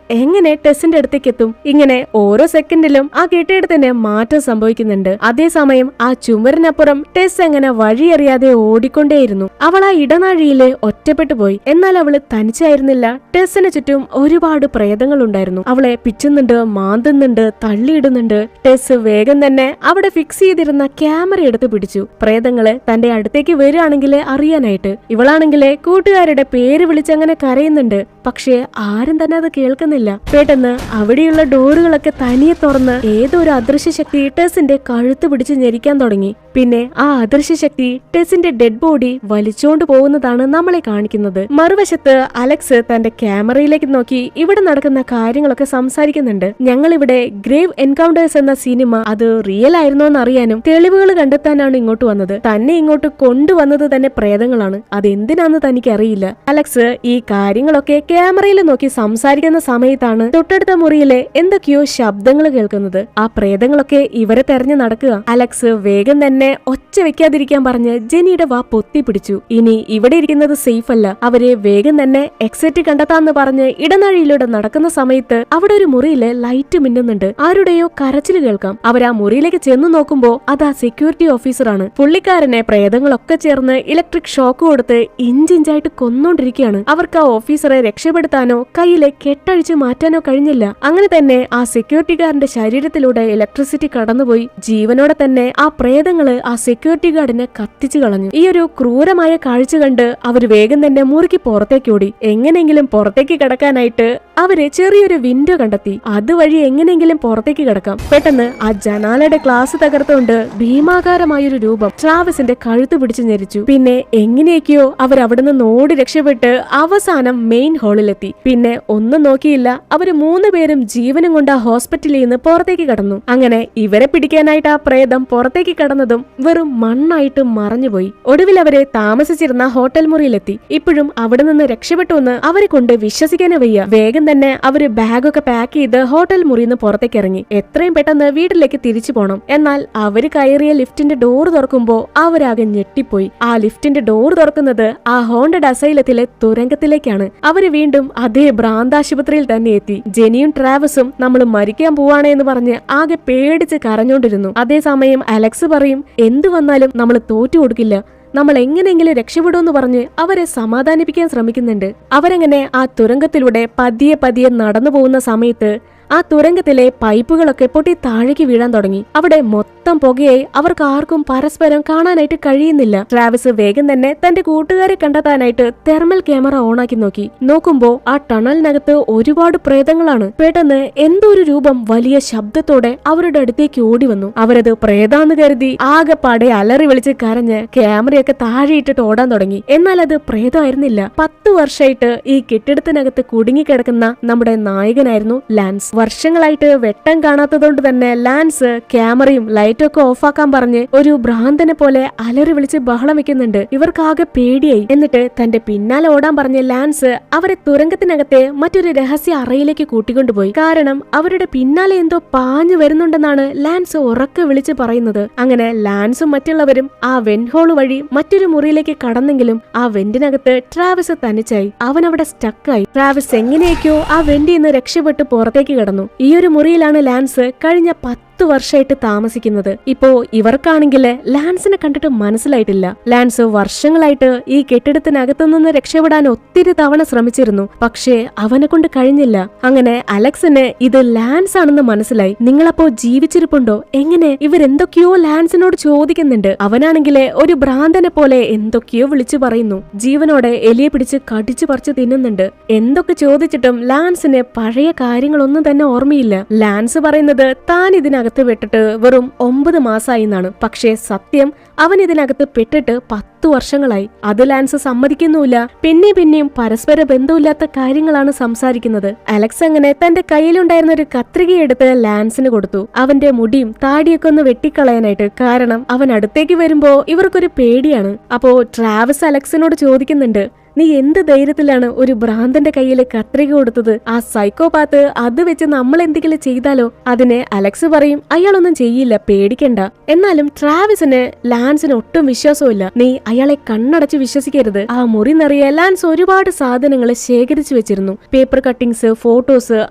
എങ്ങനെ ടെസ്സിന്റെ അടുത്തേക്ക് എത്തും? ഇങ്ങനെ ഓരോ സെക്കൻഡിലും ആ കെട്ടിടത്തിന്റെ മാറ്റം സംഭവിക്കുന്നുണ്ട്. അതേസമയം ആ ചുമരിനപ്പുറം ടെസ് എങ്ങനെ വഴിയറിയാതെ ഓടിക്കൊണ്ടേയിരുന്നു. അവൾ ആ ഇടനാഴിയിലെ ഒറ്റപ്പെട്ടു പോയി. എന്നാൽ അവള് തനിച്ചായിരുന്നില്ല. ടെസ്സിന് ചുറ്റും ഒരുപാട് പ്രേതങ്ങൾ ഉണ്ടായിരുന്നു. അവളെ പിച്ചുന്നുണ്ട്, മാന്തുന്നുണ്ട്, തള്ളിയിടുന്നുണ്ട്. ടെസ് വേഗം തന്നെ അവിടെ ഫിക്സ് ചെയ്തിരുന്ന ക്യാമറ എടുത്ത് പിടിച്ചു. പ്രേതങ്ങള് തന്റെ അടുത്തേക്ക് വരികയാണെങ്കിൽ അറിയാനായിട്ട്. ഇവളാണെങ്കിലേ കൂട്ടുകാരുടെ പേര് വിളിച്ചങ്ങനെ കരയുന്നുണ്ട്. പക്ഷേ ആരും തന്നെ അത് കേൾക്കുന്നില്ല. പെട്ടെന്ന് അവിടെയുള്ള ഡോറുകളൊക്കെ തനിയെ തുറന്ന് ഏതോ ഒരു അദൃശ്യ ശക്തി ടെസ്സിന്റെ കഴുത്ത് പിടിച്ച് ഞെരിക്കാൻ തുടങ്ങി. പിന്നെ ആ അദൃശ്യ ശക്തി ടെസിന്റെ ഡെഡ് ബോഡി വലിച്ചോണ്ട് പോകുന്നതാണ് നമ്മളെ കാണിക്കുന്നത്. മറുവശത്ത് അലക്സ് തന്റെ ക്യാമറയിലേക്ക് നോക്കി ഇവിടെ നടക്കുന്ന കാര്യങ്ങളൊക്കെ സംസാരിക്കുന്നുണ്ട്. ഞങ്ങൾ ഇവിടെ ഗ്രേവ് എൻകൗണ്ടേഴ്സ് എന്ന സിനിമ അത് റിയൽ ആയിരുന്നോ എന്ന് അറിയാനും തെളിവുകൾ കണ്ടെത്താനാണ് ഇങ്ങോട്ട് വന്നത്. തന്നെ ഇങ്ങോട്ട് കൊണ്ടുവന്നത് തന്നെ പ്രേതങ്ങളാണ്. അതെന്തിനാന്ന് തനിക്ക് അറിയില്ല. അലക്സ് ഈ കാര്യങ്ങളൊക്കെ ക്യാമറയിൽ നോക്കി സംസാരിക്കുന്ന സമയത്താണ് തൊട്ടടുത്ത മുറിയിലെ എന്തൊക്കെയോ ശബ്ദങ്ങൾ കേൾക്കുന്നത്. ആ പ്രേതങ്ങളൊക്കെ ഇവരെ തെരഞ്ഞു നടക്കുക. അലക്സ് വേഗം തന്നെ ഒച്ച വെക്കാതിരിക്കാൻ പറഞ്ഞ് ജെനിയുടെ വാ പൊത്തി പിടിച്ചു. ഇനി ഇവിടെ ഇരിക്കുന്നത് സേഫ് അല്ല, അവരെ വേഗം തന്നെ എക്സിറ്റ് കണ്ടെത്താന്ന് പറഞ്ഞ് ഇടനാഴിയിലൂടെ നടക്കുന്ന സമയത്ത് അവിടെ ഒരു മുറിയിലെ ലൈറ്റ് മിന്നുന്നുണ്ട്. ആരുടെയോ കരച്ചിൽ കേൾക്കാം. അവരാ മുറിയിലേക്ക് ചെന്ന് നോക്കുമ്പോ അതാ സെക്യൂരിറ്റി ഓഫീസറാണ്. പുള്ളിക്കാരനെ പ്രേതങ്ങളൊക്കെ ചേർന്ന് ഇലക്ട്രിക് ഷോക്ക് കൊടുത്ത് ഇഞ്ചിഞ്ചായിട്ട് കൊന്നോണ്ടിരിക്കുകയാണ്. അവർക്ക് ആ ഓഫീസറെ രക്ഷപ്പെടുത്താനോ കയ്യിലെ കെട്ടഴിച്ചു മാറ്റാനോ കഴിഞ്ഞില്ല. അങ്ങനെ തന്നെ ആ സെക്യൂരിറ്റി ശരീരത്തിലൂടെ ഇലക്ട്രിസിറ്റി കടന്നുപോയി ജീവനോടെ തന്നെ ആ പ്രേതങ്ങള് ആ സെക്യൂരിറ്റി ഗാർഡിനെ കത്തിച്ചു കളഞ്ഞു. ഈ ഒരു ക്രൂരമായ കാഴ്ച കണ്ട് അവര് വേഗം തന്നെ മുറിക്ക് പുറത്തേക്ക് ഓടി. എങ്ങനെയെങ്കിലും പുറത്തേക്ക് കിടക്കാനായിട്ട് അവര് ചെറിയൊരു വിൻഡോ കണ്ടെത്തി. അതുവഴി എങ്ങനെയെങ്കിലും പുറത്തേക്ക് കിടക്കാം. പെട്ടെന്ന് ആ ജനാലയുടെ ഗ്ലാസ് തകർത്തുകൊണ്ട് ഭീമാകാരമായൊരു രൂപം ട്രാവിസിന്റെ കഴുത്ത് പിടിച്ചു ഞെരിച്ചു. പിന്നെ എങ്ങനെയൊക്കെയോ അവർ അവിടെ നിന്ന് ഓടി രക്ഷപ്പെട്ട് അവസാനം മെയിൻ ഹാളിലെത്തി. പിന്നെ ഒന്നും നോക്കിയില്ല, അവര് 3 പേരും ജീവനും കൊണ്ട് ആ ഹോസ്പിറ്റലിൽ നിന്ന് പുറത്തേക്ക് കടന്നു. അങ്ങനെ ഇവരെ പിടിക്കാനായിട്ട് ആ പ്രേതം പുറത്തേക്ക് കടന്നതും വെറും മണ്ണായിട്ട് മറഞ്ഞുപോയി. ഒടുവിൽ അവരെ താമസിച്ചിരുന്ന ഹോട്ടൽ മുറിയിലെത്തി. ഇപ്പോഴും അവിടെ നിന്ന് രക്ഷപ്പെട്ടുവെന്ന് അവരെ കൊണ്ട് വിശ്വസിക്കാനേ വയ്യ. വേഗം തന്നെ അവര് ബാഗൊക്കെ പാക്ക് ചെയ്ത് ഹോട്ടൽ മുറിയിൽ നിന്ന് പുറത്തേക്ക് ഇറങ്ങി. എത്രയും പെട്ടെന്ന് വീട്ടിലേക്ക് തിരിച്ചു പോണം. എന്നാൽ അവര് കയറിയ ലിഫ്റ്റിന്റെ ഡോർ തുറക്കുമ്പോ അവരാകെ ഞെട്ടിപ്പോയി. ആ ലിഫ്റ്റിന്റെ ഡോർ തുറക്കുന്നത് ആ ഹോണ്ടഡ് അസൈലത്തിലെ തുരങ്കത്തിലേക്കാണ്. അവര് വീണ്ടും അതേ ഭ്രാന്താശുപത്രിയിൽ തന്നെ എത്തി. ജെനിയും ട്രാവസും നമ്മൾ മരിക്കാൻ പോവാണേ എന്ന് പറഞ്ഞ് ആകെ പേടിച്ച് കരഞ്ഞോണ്ടിരുന്നു. അതേസമയം അലക്സ് പറയും, എന്തു വന്നാലും നമ്മൾ തോറ്റു കൊടുക്കില്ല, നമ്മൾ എങ്ങനെയെങ്കിലും രക്ഷപ്പെടുമെന്ന് പറഞ്ഞ് അവരെ സമാധാനിപ്പിക്കാൻ ശ്രമിക്കുന്നുണ്ട്. അവരങ്ങനെ ആ തുരങ്കത്തിലൂടെ പതിയെ പതിയെ നടന്നു പോകുന്ന സമയത്ത് ആ തുരങ്കത്തിലെ പൈപ്പുകളൊക്കെ പൊട്ടി താഴേക്ക് വീഴാൻ തുടങ്ങി. അവിടെ മൊത്തം പുകയായി അവർക്ക് ആർക്കും പരസ്പരം കാണാനായിട്ട് കഴിയുന്നില്ല. ട്രാവിസ് വേഗം തന്നെ തന്റെ കൂട്ടുകാരെ കണ്ടെത്താനായിട്ട് തെർമൽ ക്യാമറ ഓണാക്കി നോക്കി. നോക്കുമ്പോ ആ ടണലിനകത്ത് ഒരുപാട് പ്രേതങ്ങളാണ്. പെട്ടെന്ന് എന്തോ ഒരു രൂപം വലിയ ശബ്ദത്തോടെ അവരുടെ അടുത്തേക്ക് ഓടി വന്നു. അവരത് പ്രേതാന്ന് കരുതി ആകെപ്പാടെ അലറി വിളിച്ച് കരഞ്ഞ് ക്യാമറയൊക്കെ താഴെയിട്ടിട്ട് ഓടാൻ തുടങ്ങി. എന്നാൽ അത് പ്രേതമായിരുന്നില്ല. 10 വർഷമായിട്ട് ഈ കെട്ടിടത്തിനകത്ത് കുടുങ്ങിക്കിടക്കുന്ന നമ്മുടെ നായകനായിരുന്നു ലാൻസ്. വർഷങ്ങളായിട്ട് വെട്ടം കാണാത്തതുകൊണ്ട് തന്നെ ലാൻസ് ക്യാമറയും ലൈറ്റും ഒക്കെ ഓഫാക്കാൻ പറഞ്ഞ് ഒരു ഭ്രാന്തനെ പോലെ അലറി വിളിച്ച് ബഹളം വെക്കുന്നുണ്ട്. ഇവർക്കാകെ പേടിയായി. എന്നിട്ട് തന്റെ പിന്നാലെ ഓടാൻ പറഞ്ഞ് ലാൻസ് അവരെ തുരങ്കത്തിനകത്തെ മറ്റൊരു രഹസ്യ അറയിലേക്ക് കൂട്ടിക്കൊണ്ടുപോയി. കാരണം അവരുടെ പിന്നാലെ എന്തോ പാഞ്ഞു വരുന്നുണ്ടെന്നാണ് ലാൻസ് ഉറക്കെ വിളിച്ച് പറയുന്നത്. അങ്ങനെ ലാൻസും മറ്റുള്ളവരും ആ വെൻഹോൾ വഴി മറ്റൊരു മുറിയിലേക്ക് കടന്നെങ്കിലും ആ വെന്റിനകത്ത് ട്രാവിസ് തനിച്ചായി. അവൻ അവിടെ സ്റ്റക്കായി. ട്രാവിസ് എങ്ങനെയൊക്കെയോ ആ വെന്റിൽ നിന്ന് രക്ഷപ്പെട്ട് പുറത്തേക്ക് കിടന്നു. ഈ ഒരു മുറിയിലാണ് ലാൻസ് കഴിഞ്ഞ 10 വർഷമായിട്ട് താമസിക്കുന്നത്. ഇപ്പോ ഇവർക്കാണെങ്കിൽ ലാൻസിനെ കണ്ടിട്ട് മനസ്സിലായിട്ടില്ല. ലാൻസ് വർഷങ്ങളായിട്ട് ഈ കെട്ടിടത്തിനകത്തു നിന്ന് രക്ഷപ്പെടാൻ ഒത്തിരി തവണ ശ്രമിച്ചിരുന്നു. പക്ഷേ അവനെ കൊണ്ട് കഴിഞ്ഞില്ല. അങ്ങനെ അലക്സിന് ഇത് ലാൻസ് ആണെന്ന് മനസ്സിലായി. നിങ്ങളപ്പോ ജീവിച്ചിരിപ്പുണ്ടോ? എങ്ങനെ? ഇവരെന്തൊക്കെയോ ലാൻസിനോട് ചോദിക്കുന്നുണ്ട്. അവനാണെങ്കിലേ ഒരു ഭ്രാന്തനെ പോലെ എന്തൊക്കെയോ വിളിച്ചു പറയുന്നു. ജീവനോടെ എലിയെ പിടിച്ച് കടിച്ചു പറിച്ച് തിന്നുന്നുണ്ട്. എന്തൊക്കെ ചോദിച്ചിട്ടും ലാൻസിന് പഴയ കാര്യങ്ങളൊന്നും തന്നെ ഓർമ്മയില്ല. ലാൻസ് പറയുന്നത് താൻ ഇതിനകത്ത് പെട്ടിട്ട് വെറും 9 മാസമായി എന്നാണ്. പക്ഷേ സത്യം അവൻ ഇതിനകത്ത് പെട്ടിട്ട് 10 വർഷങ്ങളായി. അത് ലാൻസ് സമ്മതിക്കുന്നുമില്ല. പിന്നെയും പരസ്പര ബന്ധമില്ലാത്ത കാര്യങ്ങളാണ് സംസാരിക്കുന്നത്. അലക്സ് അങ്ങനെ തന്റെ കയ്യിലുണ്ടായിരുന്ന ഒരു കത്രികയെടുത്ത് ലാൻസിന് കൊടുത്തു. അവന്റെ മുടിയും താടിയൊക്കെ ഒന്ന് വെട്ടിക്കളയാനായിട്ട്. കാരണം അവൻ അടുത്തേക്ക് വരുമ്പോ ഇവർക്കൊരു പേടിയാണ്. അപ്പോ ട്രാവിസ് അലക്സിനോട് ചോദിക്കുന്നുണ്ട്, നീ എന്ത് ധൈര്യത്തിലാണ് ഒരു ഭ്രാന്തന്റെ കയ്യിൽ കത്രിക കൊടുത്തത്? ആ സൈക്കോപാത്ത് അത് വെച്ച് നമ്മൾ എന്തെങ്കിലും ചെയ്താലോ? അതിന് അലക്സ് പറയും, അയാളൊന്നും ചെയ്യില്ല, പേടിക്കണ്ട. എന്നാലും ട്രാവിസിന് ലാൻസിന് ഒട്ടും വിശ്വാസമില്ല. നീ അയാളെ കണ്ണടച്ച് വിശ്വസിക്കരുത്. ആ മുറി നിറയെ ലാൻസ് ഒരുപാട് സാധനങ്ങൾ ശേഖരിച്ചു വെച്ചിരുന്നു. പേപ്പർ കട്ടിങ്സ്, ഫോട്ടോസ്,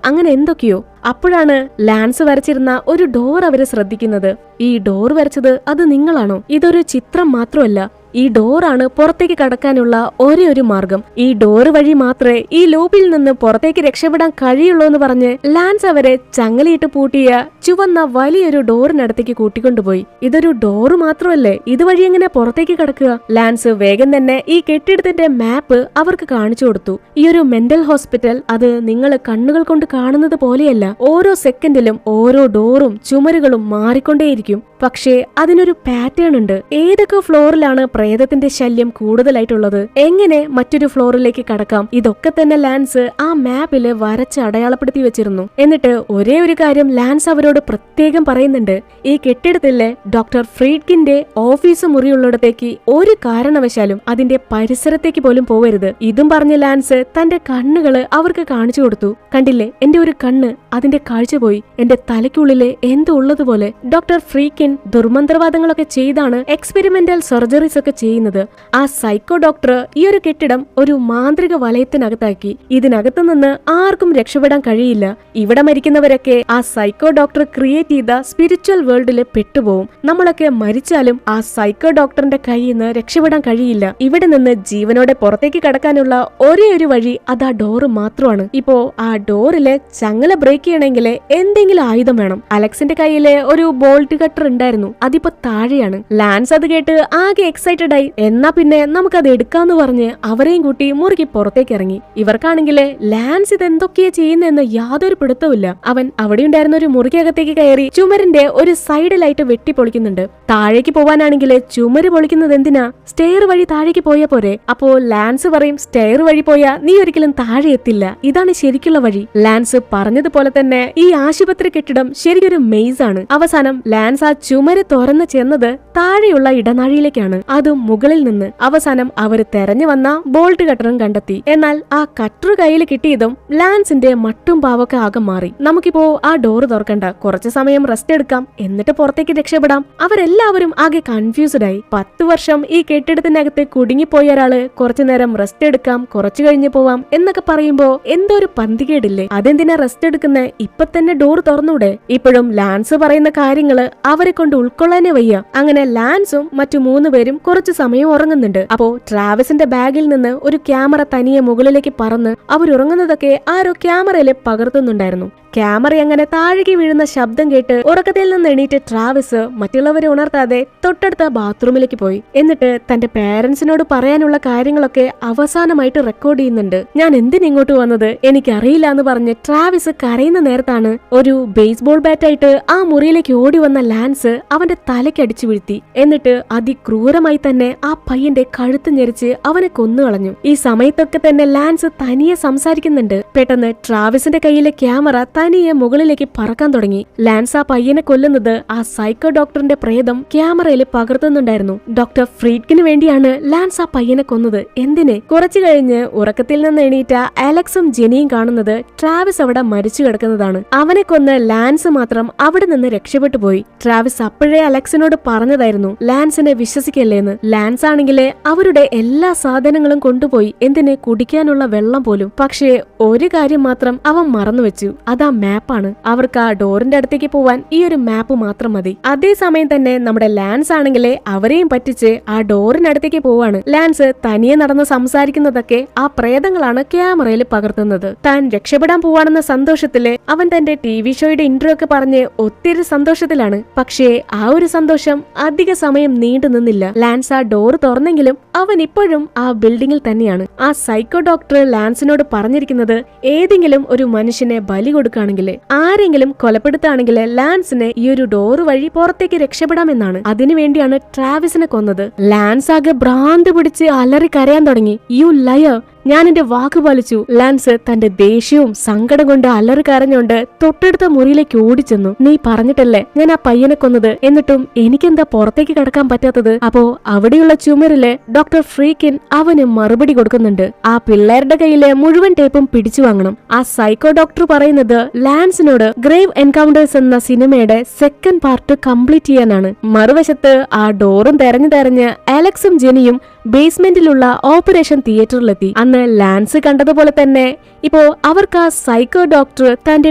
അങ്ങനെ എന്തൊക്കെയോ. അപ്പോഴാണ് ലാൻസ് വരച്ചിരുന്ന ഒരു ഡോർ അവര് ശ്രദ്ധിക്കുന്നത്. ഈ ഡോർ വരച്ചത് അത് നിങ്ങളാണോ? ഇതൊരു ചിത്രം മാത്രമല്ല, ഈ ഡോറാണ് പുറത്തേക്ക് കടക്കാനുള്ള ഒരേ ഒരു മാർഗം. ഈ ഡോറ് വഴി മാത്രമേ ഈ ലൂപ്പിൽ നിന്ന് പുറത്തേക്ക് രക്ഷപ്പെടാൻ കഴിയുള്ളൂ എന്ന് പറഞ്ഞ് ലാൻസ് അവരെ ചങ്ങലയിട്ട് പൂട്ടിയ ചുവന്ന വലിയൊരു ഡോറിനടുത്തേക്ക് കൂട്ടിക്കൊണ്ടുപോയി. ഇതൊരു ഡോറ് മാത്രമല്ലേ, ഇതുവഴി എങ്ങനെ പുറത്തേക്ക് കടക്കുക? ലാൻസ് വേഗം തന്നെ ഈ കെട്ടിടത്തിന്റെ മാപ്പ് അവർക്ക് കാണിച്ചു കൊടുത്തു. ഈ ഒരു മെന്റൽ ഹോസ്പിറ്റൽ അത് നിങ്ങൾ കണ്ണുകൾ കൊണ്ട് കാണുന്നത് പോലെയല്ല. ഓരോ സെക്കൻഡിലും ഓരോ ഡോറും ചുമരുകളും മാറിക്കൊണ്ടേയിരിക്കും. പക്ഷേ അതിനൊരു പാറ്റേൺ ഉണ്ട്. ഏതൊക്കെ ഫ്ലോറിലാണ് പ്രേതത്തിന്റെ ശല്യം കൂടുതലായിട്ടുള്ളത്, എങ്ങനെ മറ്റൊരു ഫ്ലോറിലേക്ക് കടക്കാം, ഇതൊക്കെ തന്നെ ലാൻസ് ആ മാപ്പില് വരച്ച് അടയാളപ്പെടുത്തി വെച്ചിരുന്നു. എന്നിട്ട് ഒരേ ഒരു കാര്യം ലാൻസ് അവരോട് പ്രത്യേകം പറയുന്നുണ്ട്. ഈ കെട്ടിടത്തിലെ ഡോക്ടർ ഫ്രീഡ്കിന്റെ ഓഫീസ് മുറിയുള്ളിടത്തേക്ക് ഒരു കാരണവശാലും അതിന്റെ പരിസരത്തേക്ക് പോലും പോവരുത്. ഇതും പറഞ്ഞ് ലാൻസ് തന്റെ കണ്ണുകള് അവർക്ക് കാണിച്ചു കൊടുത്തു. കണ്ടില്ലേ, എന്റെ ഒരു കണ്ണ്, അതിന്റെ കാഴ്ച പോയി. എന്റെ തലയ്ക്കുള്ളില് എന്തോ ഉള്ളതുപോലെ. ഡോക്ടർ ഫ്രീക്കിൻ ദുർമന്ത്രവാദങ്ങളൊക്കെ ചെയ്താണ് എക്സ്പെരിമെന്റൽ സർജറീസ് ഒക്കെ ചെയ്യുന്നത്. ആ സൈക്കോ ഡോക്ടർ ഈ ഒരു കെട്ടിടം ഒരു മാന്ത്രിക വലയത്തിനകത്താക്കി. ഇതിനകത്തു നിന്ന് ആർക്കും രക്ഷപ്പെടാൻ കഴിയില്ല. ഇവിടെ മരിക്കുന്നവരൊക്കെ ആ സൈക്കോ ഡോക്ടർ ക്രിയേറ്റ് ചെയ്ത സ്പിരിച്വൽ വേൾഡില് പെട്ടുപോകും. നമ്മളൊക്കെ മരിച്ചാലും ആ സൈക്കോ ഡോക്ടറിന്റെ കയ്യിൽ നിന്ന് രക്ഷപ്പെടാൻ കഴിയില്ല. ഇവിടെ നിന്ന് ജീവനോടെ പുറത്തേക്ക് കടക്കാനുള്ള ഒരേ ഒരു വഴി അത് ആ ഡോറ് മാത്രമാണ്. ഇപ്പോ ആ ഡോറിലെ ചങ്ങല ബ്രേക്ക് ചെയ്യണമെങ്കിൽ എന്തെങ്കിലും ആയുധം വേണം. അലക്സിന്റെ കയ്യിലെ ഒരു ബോൾട്ട് കട്ടർ ഉണ്ടായിരുന്നു, അതിപ്പോ താഴെയാണ്. ലാൻസ് അത് കേട്ട് ആകെ എക്സൈറ്റഡ് ആയി. എന്നാ പിന്നെ നമുക്കത് എടുക്കാന്ന് പറഞ്ഞ് അവരെയും കൂട്ടി മുറിക്ക് പുറത്തേക്ക് ഇറങ്ങി. ഇവർക്കാണെങ്കിൽ ലാൻസ് ഇതെന്തൊക്കെയാ ചെയ്യുന്നതെന്ന് യാതൊരു പിടുത്തവുമില്ല. അവൻ അവിടെ ഉണ്ടായിരുന്ന ഒരു മുറിക്കകത്തേക്ക് കയറി ചുമരിന്റെ ഒരു സൈഡിലായിട്ട് വെട്ടിപ്പൊളിക്കുന്നുണ്ട്. താഴേക്ക് പോവാനാണെങ്കിൽ ചുമര് പൊളിക്കുന്നത് എന്തിനാ, സ്റ്റെയർ വഴി താഴേക്ക് പോയാ പോരെ. അപ്പോ ലാൻസ് പറയും, സ്റ്റെയർ വഴി പോയാ നീ ഒരിക്കലും താഴെ എത്തില്ല, ഇതാണ് ശരിക്കുള്ള വഴി. ലാൻസ് പറഞ്ഞതുപോലെ തന്നെ ഈ ആശുപത്രി കെട്ടിടം ശരിക്കൊരു മെയ്സ് ആണ്. അവസാനം ലാൻസ് ആ ചുമര് തുറന്ന് ചെന്നത് താഴെയുള്ള ഇടനാഴിയിലേക്കാണ്, അതും മുകളിൽ നിന്ന്. അവസാനം അവര് തെരഞ്ഞു വന്ന ബോൾട്ട് കട്ടറും കണ്ടെത്തി. എന്നാൽ ആ കട്ടർ കയ്യിൽ കിട്ടിയതും ലാൻസിന്റെ മട്ടും പാവൊക്കെ ആകെ മാറി. നമുക്കിപ്പോ ആ ഡോറ് തുറക്കണ്ട, കുറച്ചു സമയം റെസ്റ്റ് എടുക്കാം, എന്നിട്ട് പുറത്തേക്ക് രക്ഷപ്പെടാം. അവരെല്ലാവരും ആകെ കൺഫ്യൂസ്ഡ് ആയി. 10 വർഷം ഈ കെട്ടിടത്തിനകത്ത് കുടുങ്ങിപ്പോയ ഒരാള് കുറച്ചു നേരം റെസ്റ്റ് എടുക്കാം, കുറച്ചു കഴിഞ്ഞ് പോവാം എന്നൊക്കെ പറയുമ്പോ എന്തോ ഒരു പന്തികേടില്ലേ? അതെന്തിനാ റെസ്റ്റ് എടുക്കുന്നേ, ഇപ്പൊ തന്നെ ഡോർ തുറന്നൂടെ? ഇപ്പോഴും ലാൻസ് പറയുന്ന കാര്യങ്ങള് അവരെ കൊണ്ട് ഉൾക്കൊള്ളാനേ വയ്യ. അങ്ങനെ ലാൻസും മറ്റു 3 പേരും കുറച്ചു സമയം ഉറങ്ങുന്നുണ്ട്. അപ്പോ ട്രാവിസിന്റെ ബാഗിൽ നിന്ന് ഒരു ക്യാമറ തനിയെ മുകളിലേക്ക് പറന്ന് അവരുറങ്ങുന്നതൊക്കെ ആരോ ക്യാമറയില് പകർത്തുന്നുണ്ടായിരുന്നു. ക്യാമറ അങ്ങനെ താഴേക്ക് വീഴുന്ന ശബ്ദം കേട്ട് ഉറക്കത്തിൽ നിന്ന് എണീറ്റ് ട്രാവിസ് മറ്റുള്ളവരെ ഉണർത്താതെ തൊട്ടടുത്ത ബാത്റൂമിലേക്ക് പോയി. എന്നിട്ട് തന്റെ പേരൻസിനോട് പറയാനുള്ള കാര്യങ്ങളൊക്കെ അവസാനമായിട്ട് റെക്കോർഡ് ചെയ്യുന്നുണ്ട്. ഞാൻ എന്തിനിങ്ങോട്ട് വന്നത് എനിക്കറിയില്ല എന്ന് പറഞ്ഞ് ട്രാവിസ് കരയുന്ന നേരത്താണ് ഒരു ബേസ്ബോൾ ബാറ്റായിട്ട് ആ മുറിയിലേക്ക് ഓടി വന്ന ലാൻസ് അവന്റെ തലയ്ക്ക് അടിച്ചു വീഴ്ത്തി. എന്നിട്ട് അതിക്രൂരമായി തന്നെ ആ പയ്യന്റെ കഴുത്ത് ഞെരിച്ച് അവനെ കൊന്നുകളഞ്ഞു. ഈ സമയത്തൊക്കെ തന്നെ ലാൻസ് തനിയെ സംസാരിക്കുന്നുണ്ട്. പെട്ടെന്ന് ട്രാവിസിന്റെ കയ്യിലെ ക്യാമറ തനിയെ മുകളിലേക്ക് പറക്കാൻ തുടങ്ങി. ലാൻസ് ആ പയ്യനെ കൊല്ലുന്നത് ആ സൈക്കോ ഡോക്ടറിന്റെ പ്രേതം ക്യാമറയിൽ പകർത്തുന്നുണ്ടായിരുന്നു. ഡോക്ടർ ഫ്രീഡ്കിന് വേണ്ടിയാണ് ലാൻസ് ആ പയ്യനെ കൊന്നത്. എന്തിന്? കുറച്ചു കഴിഞ്ഞ് ഉറക്കത്തിൽ നിന്ന് എണീറ്റ അലക്സും ജെനിയും കാണുന്നത് ട്രാവിസ് അവിടെ മരിച്ചു കിടക്കുന്നതാണ്. അവനെ കൊന്ന് ലാൻസ് മാത്രം അവിടെ നിന്ന് രക്ഷപ്പെട്ടു പോയി. ട്രാവിസ് അപ്പോഴേ അലക്സിനോട് പറഞ്ഞതായിരുന്നു ലാൻസിനെ വിശ്വസിക്കല്ലേന്ന്. ലാൻസ് ആണെങ്കിലേ അവരുടെ എല്ലാ സാധനങ്ങളും കൊണ്ടുപോയി, എന്തിന് കുടിക്കാനുള്ള വെള്ളം പോലും. പക്ഷേ ഒരു കാര്യം മാത്രം അവൻ മറന്നുവെച്ചു, അതാ മാപ്പാണ്. അവർക്ക് ആ ഡോറിന്റെ അടുത്തേക്ക് പോവാൻ ഈ ഒരു മാപ്പ് മാത്രം മതി. അതേസമയം തന്നെ നമ്മുടെ ലാൻസ് ആണെങ്കിലേ അവരെയും പറ്റിച്ച് ആ ഡോറിനടുത്തേക്ക് പോവാണ്. ലാൻസ് തനിയെ നടന്ന് സംസാരിക്കുന്നതൊക്കെ ആ പ്രേതങ്ങളാണ് ക്യാമറയിൽ പകർത്തുന്നത്. താൻ രക്ഷപ്പെടാൻ പോവാണെന്ന സന്തോഷത്തില് അവൻ തന്റെ TV ഷോയുടെ ഇൻട്രോ ഒക്കെ പറഞ്ഞ് ഒത്തിരി സന്തോഷത്തിലാണ്. പക്ഷേ ആ ഒരു സന്തോഷം അധിക സമയം നീണ്ടു നിന്നില്ല. ലാൻസ് ആ ഡോർ തുറന്നെങ്കിലും അവൻ ഇപ്പോഴും ആ ബിൽഡിംഗിൽ തന്നെയാണ്. ആ സൈക്കോ ഡോക്ടർ ലാൻസിനോട് പറഞ്ഞിരിക്കുന്നത് ഏതെങ്കിലും ഒരു മനുഷ്യനെ ബലി കൊടുക്കുകയാണെങ്കിൽ, ആരെങ്കിലും കൊലപ്പെടുത്തുകയാണെങ്കിൽ ലാൻസിനെ ഈ ഒരു ഡോറ് വഴി പുറത്തേക്ക് രക്ഷപ്പെടാമെന്നാണ്. അതിനുവേണ്ടിയാണ് ട്രാവിസിനെ കൊന്നത്. ലാൻസ് ആകെ ഭ്രാന്ത് പിടിച്ച് അലറി കരയാൻ തുടങ്ങി. യു ലയർ, ഞാൻ എന്റെ വാക്ക് പാലിച്ചു. ലാൻസ് തന്റെ ദേഷ്യവും സങ്കടം കൊണ്ട് അലറി കരഞ്ഞുകൊണ്ട് തൊട്ടടുത്ത മുറിയിലേക്ക് ഓടിച്ചെന്നു. നീ പറഞ്ഞിട്ടല്ലേ ഞാൻ ആ പയ്യനെ കൊന്നത്, എന്നിട്ടും എനിക്കെന്താ പുറത്തേക്ക് കടക്കാൻ പറ്റാത്തത്? അപ്പോ അവിടെയുള്ള ചുമരില് ഡോക്ടർ ഫ്രീക്കിൻ അവന് മറുപടി കൊടുക്കുന്നുണ്ട്. ആ പിള്ളേരുടെ കയ്യിലെ മുഴുവൻ ടേപ്പും പിടിച്ചു വാങ്ങണം. ആ സൈക്കോ ഡോക്ടർ പറയുന്നത് ലാൻസിനോട് ഗ്രേവ് എൻകൗണ്ടേഴ്സ് എന്ന സിനിമയുടെ സെക്കൻഡ് പാർട്ട് കംപ്ലീറ്റ് ചെയ്യാനാണ്. മറുവശത്ത് ആ ഡോറും തെരഞ്ഞു അലക്സും ജെനിയും ബേസ്മെന്റിലുള്ള ഓപ്പറേഷൻ തിയേറ്ററിലെത്തി. അന്ന് ലാൻസ് കണ്ടതുപോലെ തന്നെ ഇപ്പോ അവർക്ക് ആ സൈക്കോ ഡോക്ടർ തന്റെ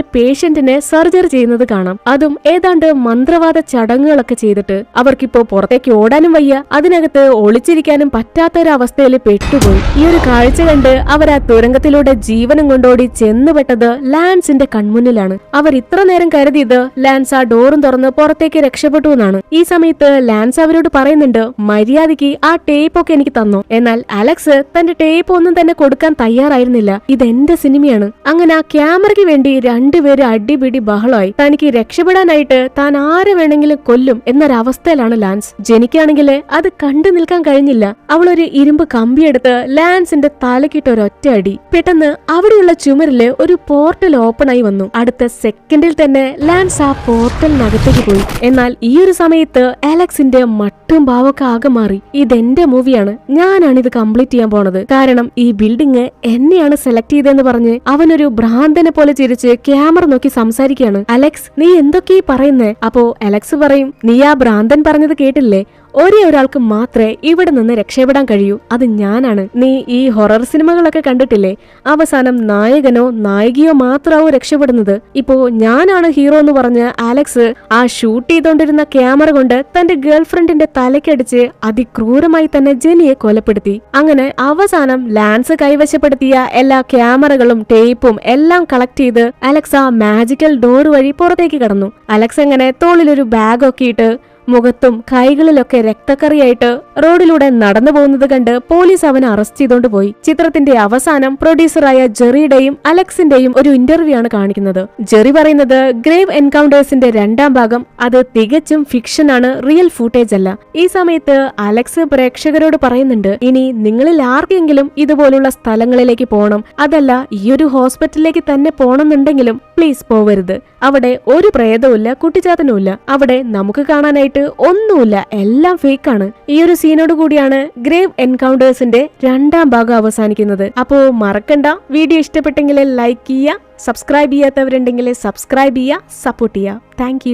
പേഷ്യന്റിനെ സർജറി ചെയ്യുന്നത് കാണാം. അതും ഏതാണ്ട് മന്ത്രവാദ ചടങ്ങുകളൊക്കെ ചെയ്തിട്ട്. അവർക്കിപ്പോ പുറത്തേക്ക് ഓടാനും വയ്യ, അതിനകത്ത് ഒളിച്ചിരിക്കാനും പറ്റാത്തൊരവസ്ഥയിൽ പെട്ടുപോയി. ഈ ഒരു കാഴ്ച കണ്ട് അവർ ആ തുരങ്കത്തിലൂടെ ജീവനും കൊണ്ടോടി ചെന്നുപെട്ടത് ലാൻസിന്റെ കൺമുന്നിലാണ്. അവർ ഇത്ര നേരം കരുതിയത് ലാൻസ് ആ ഡോറും തുറന്ന് പുറത്തേക്ക് രക്ഷപ്പെട്ടു എന്നാണ്. ഈ സമയത്ത് ലാൻസ് അവരോട് പറയുന്നുണ്ട്, മര്യാദയ്ക്ക് ആ ടേപ്പ് ഒക്കെ എനിക്ക് തന്നോ. എന്നാൽ അലക്സ് തന്റെ ടേപ്പ് ഒന്നും തന്നെ കൊടുക്കാൻ തയ്യാറായിരുന്നില്ല. ഇതെന്റെ സിനിമയാണ്. അങ്ങനെ ആ ക്യാമറയ്ക്ക് വേണ്ടി രണ്ടുപേരും അടിപിടി ബഹളമായി. തനിക്ക് രക്ഷപ്പെടാനായിട്ട് താൻ ആരെ വേണമെങ്കിലും കൊല്ലും എന്നൊരവസ്ഥയിലാണ് ലാൻസ്. ജെനിക്കാണെങ്കിൽ അത് കണ്ടു നിൽക്കാൻ കഴിഞ്ഞില്ല. അവളൊരു ഇരുമ്പ് കമ്പിയെടുത്ത് ലാൻസിന്റെ തലക്കിട്ട് ഒരൊറ്റ അടി. പെട്ടെന്ന് അവിടെയുള്ള ചുമരില് ഒരു പോർട്ടൽ ഓപ്പൺ ആയി വന്നു. അടുത്ത സെക്കൻഡിൽ തന്നെ ലാൻസ് ആ പോർട്ടലിനകത്തേക്ക് പോയി. എന്നാൽ ഈ ഒരു സമയത്ത് അലക്സിന്റെ മട്ടും ഭാവമൊക്കെ ആകെ മാറി. ഇതെന്റെ മൂവിയാണ്, ഞാനാണ് ഇത് കംപ്ലീറ്റ് ചെയ്യാൻ പോണത്. കാരണം ഈ ബിൽഡിംഗ് എന്നെയാണ് സെലക്ട് ചെയ്തെന്ന് പറഞ്ഞ് അവനൊരു ഭ്രാന്തനെ പോലെ ചിരിച്ച് ക്യാമറ നോക്കി സംസാരിക്കുകയാണ്. അലക്സ്, നീ എന്തൊക്കെയാ പറയുന്നേ? അപ്പോ അലക്സ് പറയും, നീ ആ ഭ്രാന്തൻ പറഞ്ഞത് കേട്ടില്ലേ? ഒരേ ഒരാൾക്ക് മാത്രമേ ഇവിടെ നിന്ന് രക്ഷപ്പെടാൻ കഴിയൂ, അത് ഞാനാണ്. നീ ഈ ഹൊറർ സിനിമകളൊക്കെ കണ്ടിട്ടില്ലേ? അവസാനം നായകനോ നായികയോ മാത്രമാവും രക്ഷപ്പെടുന്നത്. ഇപ്പോ ഞാനാണ് ഹീറോ എന്ന് പറഞ്ഞ് അലക്സ് ആ ഷൂട്ട് ചെയ്തോണ്ടിരുന്ന ക്യാമറ കൊണ്ട് തന്റെ ഗേൾഫ്രണ്ടിന്റെ തലക്കടിച്ച് അതിക്രൂരമായി തന്നെ ജെനിയെ കൊലപ്പെടുത്തി. അങ്ങനെ അവസാനം ലാൻസ് കൈവശപ്പെടുത്തിയ എല്ലാ ക്യാമറകളും ടേപ്പും എല്ലാം കളക്ട് ചെയ്ത് അലക്സ് ആ മാജിക്കൽ ഡോർ വഴി പുറത്തേക്ക് കടന്നു. അലക്സ് അങ്ങനെ തോളിലൊരു ബാഗൊക്കെ ഇട്ട് മുഖത്തും കൈകളിലൊക്കെ രക്തക്കറിയായിട്ട് റോഡിലൂടെ നടന്നു പോകുന്നത് കണ്ട് പോലീസ് അവനെ അറസ്റ്റ് ചെയ്തോണ്ട് പോയി. ചിത്രത്തിന്റെ അവസാനം പ്രൊഡ്യൂസറായ ജെറിയുടെയും അലക്സിന്റെയും ഒരു ഇന്റർവ്യൂ ആണ് കാണിക്കുന്നത്. ജെറി പറയുന്നത് ഗ്രേവ് എൻകൗണ്ടേഴ്സിന്റെ 2ാം ഭാഗം അത് തികച്ചും ഫിക്ഷൻ ആണ്, റിയൽ ഫൂട്ടേജ് അല്ല. ഈ സമയത്ത് അലക്സ് പ്രേക്ഷകരോട് പറയുന്നുണ്ട്, ഇനി നിങ്ങളിൽ ആർക്കെങ്കിലും ഇതുപോലുള്ള സ്ഥലങ്ങളിലേക്ക് പോകണം, അതല്ല ഈ ഒരു ഹോസ്പിറ്റലിലേക്ക് തന്നെ പോകണമെന്നുണ്ടെങ്കിലും പ്ലീസ് പോവരുത്. അവിടെ ഒരു പ്രേതവുമില്ല, കുട്ടിച്ചാത്തനുമില്ല. അവിടെ നമുക്ക് കാണാനായിട്ട് ഒന്നുമില്ല, എല്ലാം ഫേക്കാണ്. ഈ ഒരു സീനോട് കൂടിയാണ് ഗ്രേവ് എൻകൗണ്ടേഴ്സിന്റെ 2ാം ഭാഗം അവസാനിക്കുന്നത്. അപ്പോ മറക്കണ്ട, വീഡിയോ ഇഷ്ടപ്പെട്ടെങ്കിൽ ലൈക്ക് ചെയ്യുക, സബ്സ്ക്രൈബ് ചെയ്യാത്തവരുണ്ടെങ്കിൽ സബ്സ്ക്രൈബ് ചെയ്യുക, സപ്പോർട്ട് ചെയ്യുക. താങ്ക്